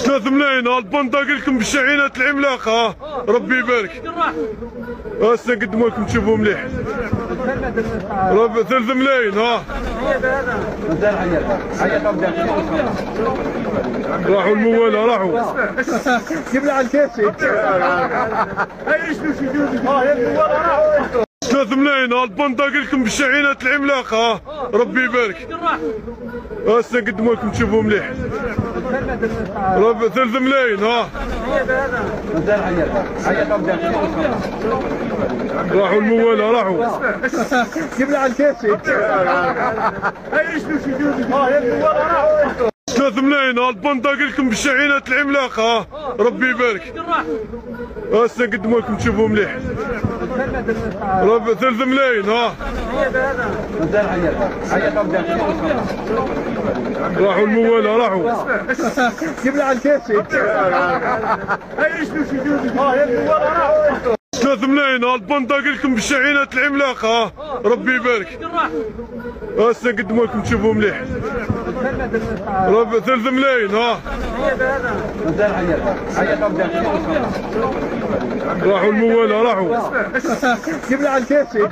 3 ملايين. البندا قال لكم بالشعينات العملاقه. ربي يبارك. هسه نقدموا لكم تشوفوا مليح. 3 ملايين. راحوا الموالة راحوا. جيب لي على الكاسي. 3 ملايين. البندا قال لكم بالشعينات العملاقه. ربي يبارك. هسه نقدموا لكم تشوفوا مليح. 3 ملايين. راحوا الموالة راحوا. جيب لي على الكاسي. 3 ملايين. البندا قال لكم بالشعينات العملاقه. ربي يبارك. هسه نقدموا لكم تشوفوا مليح. 3 ملايين. راحوا الموالة راحوا. جيب لي على الكاسي. 3 ملايين. البندا قال لكم بالشعينات العملاقه. ربي يبارك. هسه نقدموا لكم تشوفوا مليح. 3 ملايين. راحوا الموالة راحوا. جيب لي على الكاسي.